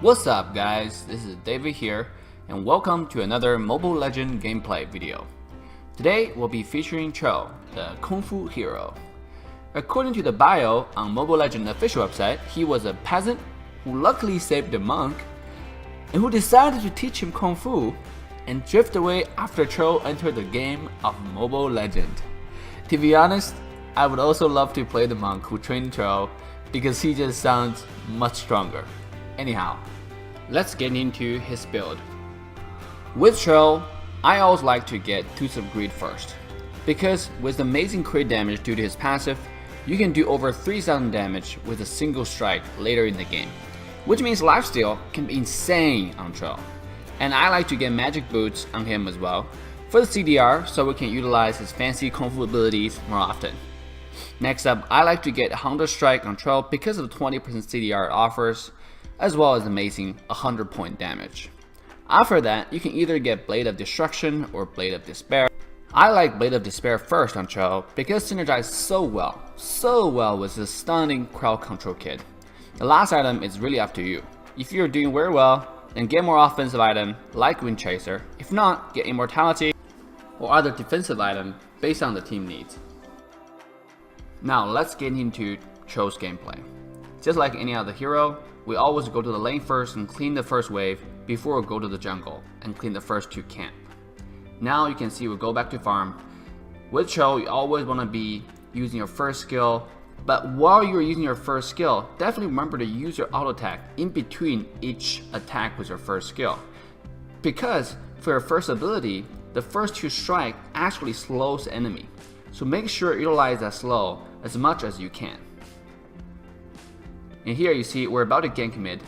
What's up guys, this is David here and welcome to another Mobile Legend gameplay video. Today we'll be featuring Chou, the Kung Fu hero. According to the bio on Mobile Legend official website, he was a peasant who luckily saved a monk and who decided to teach him Kung Fu and drift away after Chou entered the game of Mobile Legend. To be honest, I would also love to play the monk who trained Chou because he just sounds much stronger. Anyhow, let's get into his build. With Chou, I always like to get Tooth of Greed first, because with amazing crit damage due to his passive, you can do over 3000 damage with a single strike later in the game, which means lifesteal can be insane on Chou. And I like to get magic boots on him as well, for the CDR so we can utilize his fancy Kung Fu abilities more often. Next up, I like to get Honda Strike on Chou because of the 20% CDR it offers, as well as amazing 100 point damage. After that, you can either get Blade of Destruction or Blade of Despair. I like Blade of Despair first on Chou because it synergizes so well with this stunning crowd control kit. The last item is really up to you. If you're doing very well, then get more offensive item like Wind Chaser. If not, get Immortality or other defensive item based on the team needs. Now let's get into Chou's gameplay. Just like any other hero, we always go to the lane first and clean the first wave before we go to the jungle and clean the first 2 camp. Now you can see we go back to farm. With Chou, you always want to be using your first skill, but while you're using your first skill, definitely remember to use your auto attack in between each attack with your first skill. Because for your first ability, the first 2 strike actually slows the enemy. So make sure you utilize that slow as much as you can. And here you see we're about to gank mid,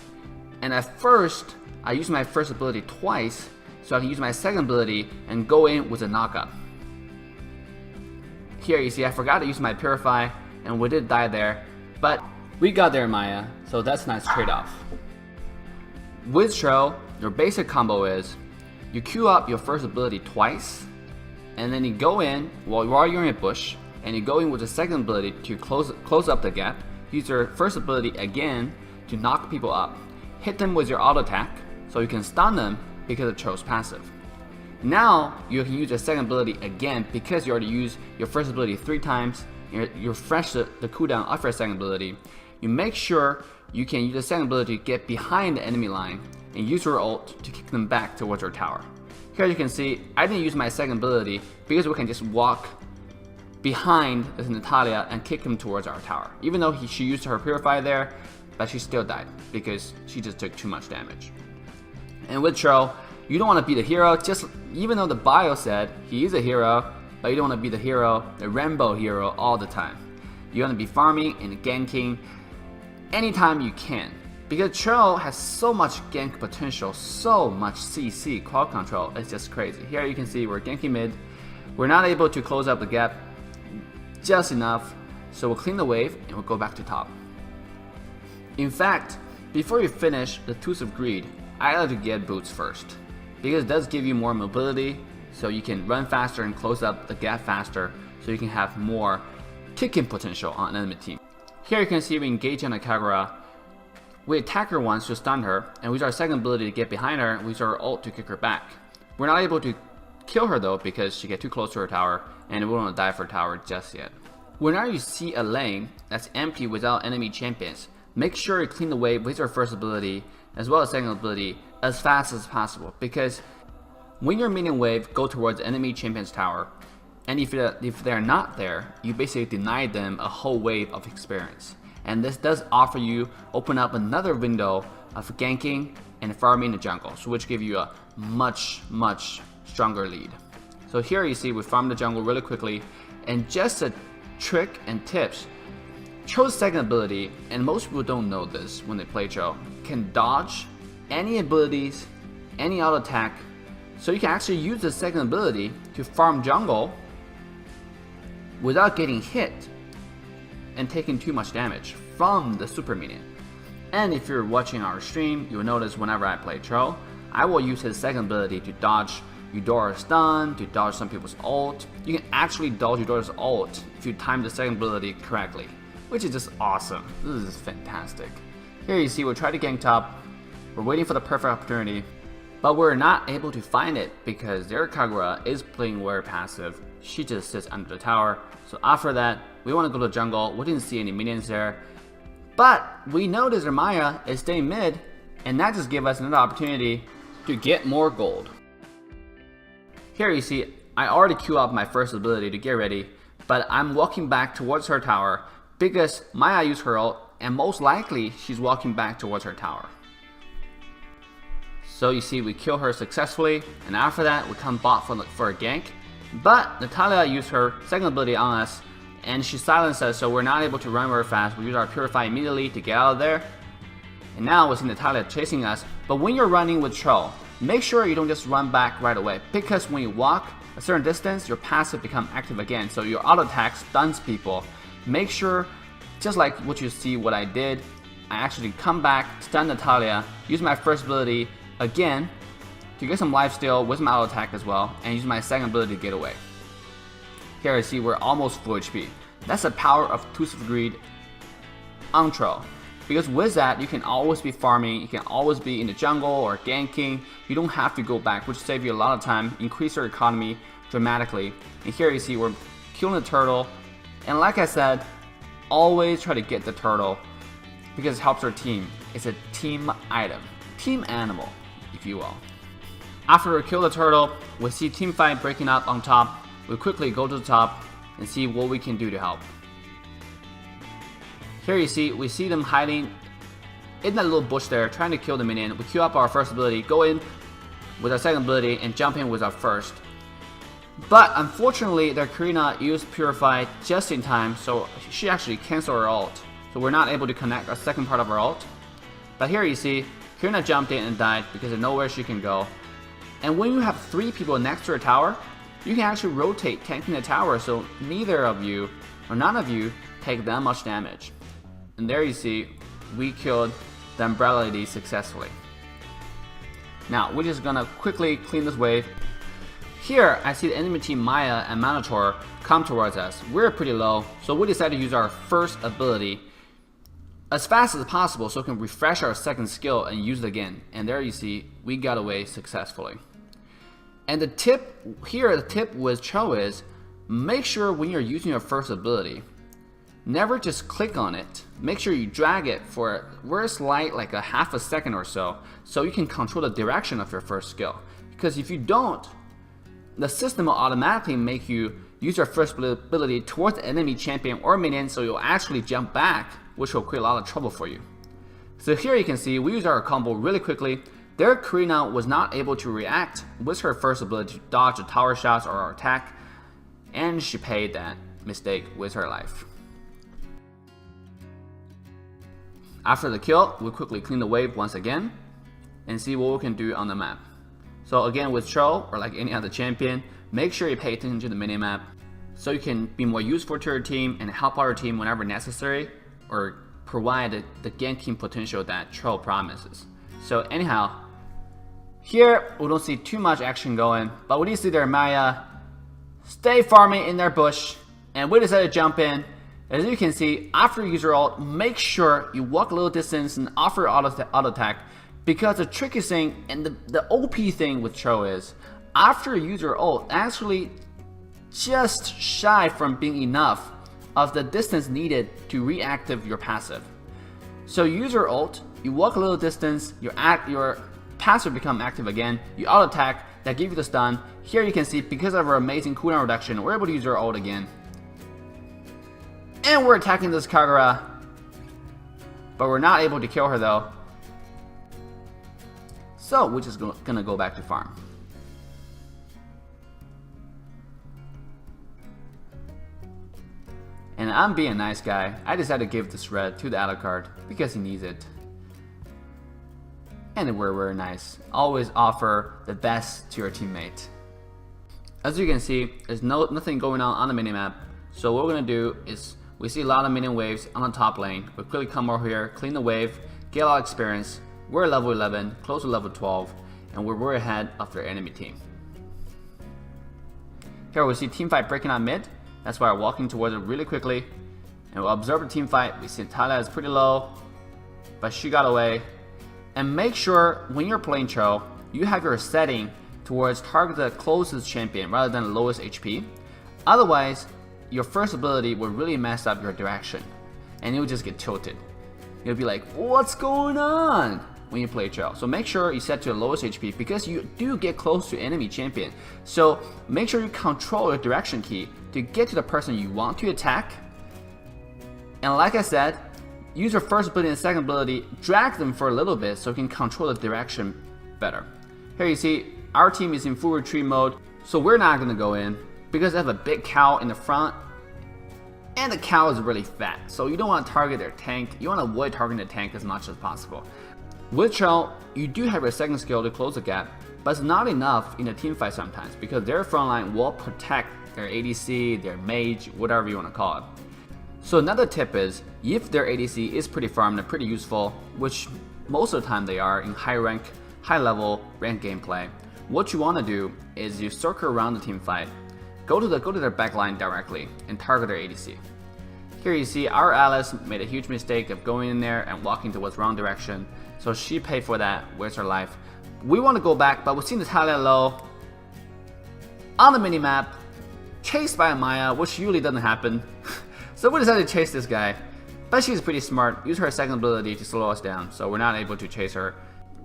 and at first I use my first ability twice so I can use my second ability and go in with a knockup. Here you see I forgot to use my Purify and we did die there, but we got there Maya, so that's a nice trade-off. With Chou, your basic combo is you queue up your first ability twice, and then you go in while you're in a bush, and you go in with the second ability to close up the gap. Use your first ability again to knock people up. Hit them with your auto attack so you can stun them because of Chou's passive. Now you can use your second ability again because you already used your first ability 3 times. You refresh the cooldown of your second ability. You make sure you can use the second ability to get behind the enemy line and use your ult to kick them back towards your tower. Here you can see I didn't use my second ability because we can just walk behind this Natalia and kick him towards our tower. Even though she used her Purify there, but she still died because she just took too much damage. And with Chou, you don't want to be the hero, even though the bio said he is a hero, but you don't want to be the hero, the Rambo hero all the time. You want to be farming and ganking anytime you can. Because Chou has so much gank potential, so much CC, crowd control, it's just crazy. Here you can see we're ganking mid. We're not able to close up the gap just enough, so we'll clean the wave and we'll go back to top. In fact, before you finish the Tooth of Greed, I like to get boots first, because it does give you more mobility, so you can run faster and close up the gap faster, so you can have more kicking potential on an enemy team. Here you can see we engage on a Kagura. We attack her once to stun her, and we use our second ability to get behind her, and we use our ult to kick her back. We're not able to kill her though because she gets too close to her tower, and we don't want to die for tower just yet. Whenever you see a lane that's empty without enemy champions, make sure you clean the wave with your first ability as well as second ability as fast as possible, because when your minion wave go towards enemy champion's tower, and if they're not there, you basically deny them a whole wave of experience. And this does open up another window of ganking and farming the jungle, so which give you a much stronger lead. So here you see we farm the jungle really quickly, and just a trick and tips. Chou's second ability, and most people don't know this when they play Chou, can dodge any abilities, any auto attack, so you can actually use the second ability to farm jungle without getting hit and taking too much damage from the super minion. And if you're watching our stream, you'll notice whenever I play Chou, I will use his second ability to dodge Eudora's stun, to dodge some people's ult. You can actually dodge Eudora's ult if you time the second ability correctly, which is just awesome. This is fantastic. Here you see we'll try to gank top. We're waiting for the perfect opportunity, but we're not able to find it because their Kagura is playing very passive. She just sits under the tower. So after that, we want to go to the jungle. We didn't see any minions there, but we noticed their Maya is staying mid, and that just gave us another opportunity to get more gold. Here you see, I already queued up my first ability to get ready, but I'm walking back towards her tower because Maya used her ult, and most likely she's walking back towards her tower. So you see, we kill her successfully, and after that we come bot for a gank, but Natalia used her second ability on us, and she silenced us, so we're not able to run very fast. We use our Purify immediately to get out of there, and now we see Natalia chasing us. But when you're running with Chou, make sure you don't just run back right away, because when you walk a certain distance, your passive becomes active again, so your auto attack stuns people. Make sure, just like what you see what I did, I actually come back, stun Natalia, use my first ability again to get some lifesteal with my auto attack as well, and use my second ability to get away. Here you see we're almost full HP. That's the power of Twisted Greed on Chou. Because with that, you can always be farming, you can always be in the jungle or ganking. You don't have to go back, which saves you a lot of time, increase your economy dramatically. And here you see we're killing the turtle. And like I said, always try to get the turtle because it helps our team. It's a team item, team animal, if you will. After we kill the turtle, we see team fight breaking up on top. We quickly go to the top and see what we can do to help. Here you see, we see them hiding in that little bush there, trying to kill the minion. We queue up our first ability, go in with our second ability, and jump in with our first. But unfortunately, their Karina used Purify just in time, so she actually canceled her ult. So we're not able to connect our second part of our ult. But here you see, Karina jumped in and died because there's nowhere she can go. And when you have 3 people next to a tower, you can actually rotate tanking the tower, so neither of you, or none of you, take that much damage. And there you see, we killed the Umbrella lady successfully. Now, we're just gonna quickly clean this wave. Here, I see the enemy team Maya and Minotaur come towards us. We're pretty low, so we decided to use our first ability as fast as possible so we can refresh our second skill and use it again. And there you see, we got away successfully. And the tip with Chou is, make sure when you're using your first ability, never just click on it. Make sure you drag it for a very slight, like a half a second or so you can control the direction of your first skill. Because if you don't, the system will automatically make you use your first ability towards the enemy champion or minion, so you'll actually jump back, which will create a lot of trouble for you. So here you can see we use our combo really quickly. Their Karina was not able to react with her first ability to dodge the tower shots or our attack, and she paid that mistake with her life. After the kill, we quickly clean the wave once again and see what we can do on the map. So again, with Chou, or like any other champion, make sure you pay attention to the minimap so you can be more useful to your team and help our team whenever necessary, or provide the ganking potential that Chou promises. So anyhow, here we don't see too much action going, but we do see their Maya stay farming in their bush, and we decided to jump in. As you can see, after you use your ult, make sure you walk a little distance and offer auto attack, because the tricky thing and the OP thing with Chou is, after you use your ult, actually just shy from being enough of the distance needed to reactive your passive. So you use your ult, you walk a little distance, your passive become active again, you auto attack, that give you the stun. Here you can see, because of our amazing cooldown reduction, we're able to use our ult again. And we're attacking this Kagura, but we're not able to kill her though. So we're just gonna go back to farm. And I'm being a nice guy. I decided to give this red to the Alucard because he needs it. And we're very nice. Always offer the best to your teammate. As you can see, there's nothing going on the minimap. So what we're gonna do is, we see a lot of minion waves on the top lane. We'll quickly come over here, clean the wave, get a lot of experience. We're level 11, close to level 12, and we're way ahead of their enemy team. Here we see team fight breaking on mid. That's why we're walking towards it really quickly. And we'll observe the team fight. We see Talia is pretty low, but she got away. And make sure when you're playing Chou, you have your setting towards target the closest champion rather than the lowest HP. Otherwise, your first ability will really mess up your direction and you'll just get tilted. You'll be like, what's going on when you play Chou? So make sure you set to the lowest HP because you do get close to enemy champion. So make sure you control your direction key to get to the person you want to attack. And like I said, use your first ability and second ability, drag them for a little bit so you can control the direction better. Here you see, our team is in full retreat mode, so we're not going to go in because they have a big cow in the front, and the cow is really fat, so you don't want to target their tank. You want to avoid targeting the tank as much as possible. With Chou, you do have your second skill to close the gap, but it's not enough in a team fight sometimes because their front line will protect their ADC, their mage, whatever you want to call it. So another tip is, if their ADC is pretty farmed and pretty useful, which most of the time they are in high rank, high level rank gameplay, what you want to do is you circle around the team fight, go to their backline directly and target their ADC. Here you see our Alice made a huge mistake of going in there and walking towards the wrong direction, so she paid for that, wastes her life. We want to go back, but we see Natalia low on the minimap, chased by Maya, which usually doesn't happen. So we decided to chase this guy, but she's pretty smart, use her second ability to slow us down, so we're not able to chase her.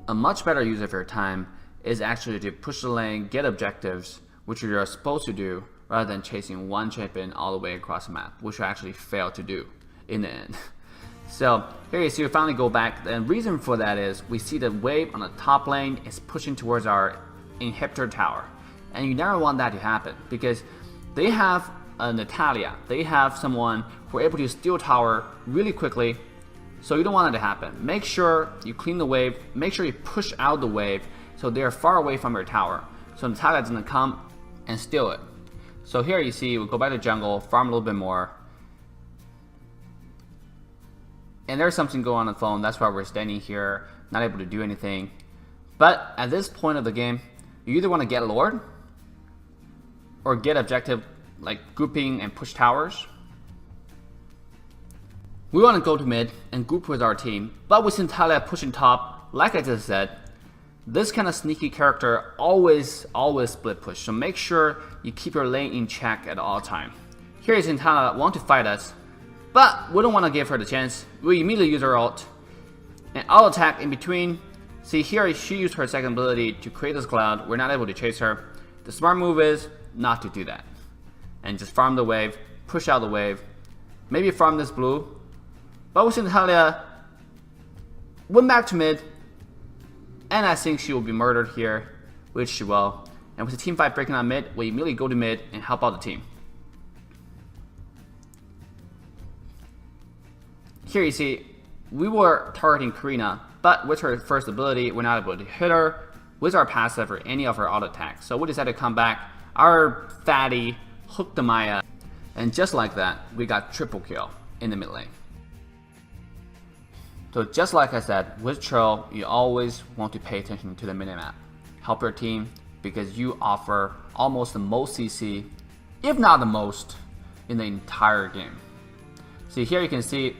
A much better use of your time is actually to push the lane, get objectives, which you're supposed to do, rather than chasing one champion all the way across the map, which I actually failed to do in the end. So here you see we finally go back. The reason for that is we see the wave on the top lane is pushing towards our inhibitor tower, and you never want that to happen because they have Natalia, they have someone who are able to steal tower really quickly, so you don't want that to happen. Make sure you clean the wave, make sure you push out the wave so they are far away from your tower, so Natalia doesn't come and steal it. So here you see we go back to jungle, farm a little bit more, and there's something going on the phone, that's why we're standing here, not able to do anything. But at this point of the game, you either want to get Lord or get objective like grouping and push towers. We want to go to mid and group with our team, but with Natalia pushing top, like I just said, this kind of sneaky character always split push, so make sure you keep your lane in check at all time. Here is Natalia want to fight us, but we don't want to give her the chance. We immediately use our ult, and I'll attack in between. See here, she used her second ability to create this cloud. We're not able to chase her. The smart move is not to do that, and just farm the wave, push out the wave, maybe farm this blue. But with Natalia, went back to mid, and I think she will be murdered here, which she will. And with the team fight breaking on mid, we immediately go to mid and help out the team. Here you see, we were targeting Karina, but with her first ability, we're not able to hit her with our passive or any of her auto attacks. So we decided to come back. Our fatty hooked the Maya, and just like that, we got triple kill in the mid lane. So just like I said, with Chou, you always want to pay attention to the minimap. Help your team because you offer almost the most CC, if not the most, in the entire game. See here you can see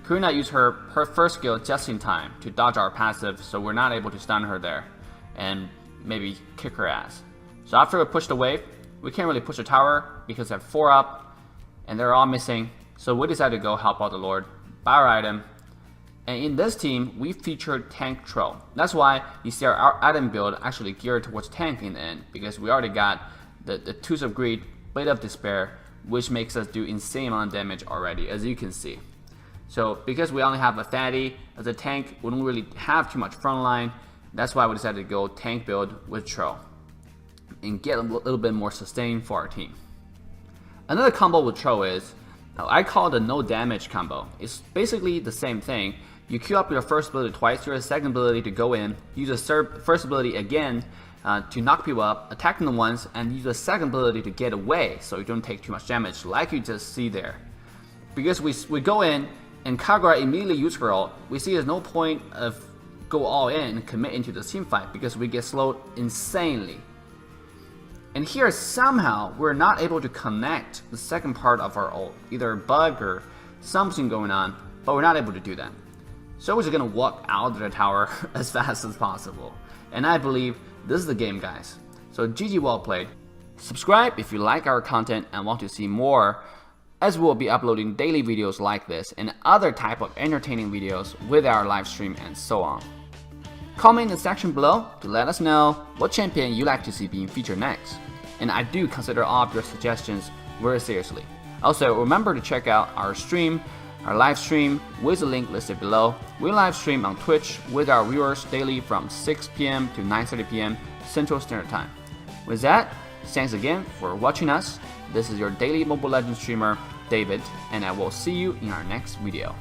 Karina used her first skill just in time to dodge our passive, so we're not able to stun her there and maybe kick her ass. So after we push the wave, we can't really push the tower because they have 4 up and they're all missing. So we decided to go help out the Lord, buy our item. And in this team, we featured tank Chou. That's why you see our item build actually geared towards tank in the end, because we already got the Tooth of Greed, Blade of Despair, which makes us do insane amount of damage already, as you can see. So because we only have a fatty as a tank, we don't really have too much frontline. That's why we decided to go tank build with Chou and get a little bit more sustain for our team. Another combo with Chou is, I call it a no damage combo. It's basically the same thing. You queue up your first ability twice, your second ability to go in, use a first ability again to knock people up, attack them once, and use a second ability to get away so you don't take too much damage, like you just see there. Because we go in, and Kagura immediately use her ult, we see there's no point of go all in and commit into the team fight because we get slowed insanely. And here somehow we're not able to connect the second part of our ult, either a bug or something going on, but we're not able to do that. So we're just gonna walk out of the tower as fast as possible. And I believe this is the game, guys. So GG, well played. Subscribe if you like our content and want to see more, as we'll be uploading daily videos like this and other type of entertaining videos with our live stream and so on. Comment in the section below to let us know what champion you like to see being featured next. And I do consider all of your suggestions very seriously. Also, remember to check out our live stream with the link listed below. We live stream on Twitch with our viewers daily from 6 p.m. to 9:30 p.m. Central Standard Time. With that, thanks again for watching us. This is your daily Mobile Legends streamer, David, and I will see you in our next video.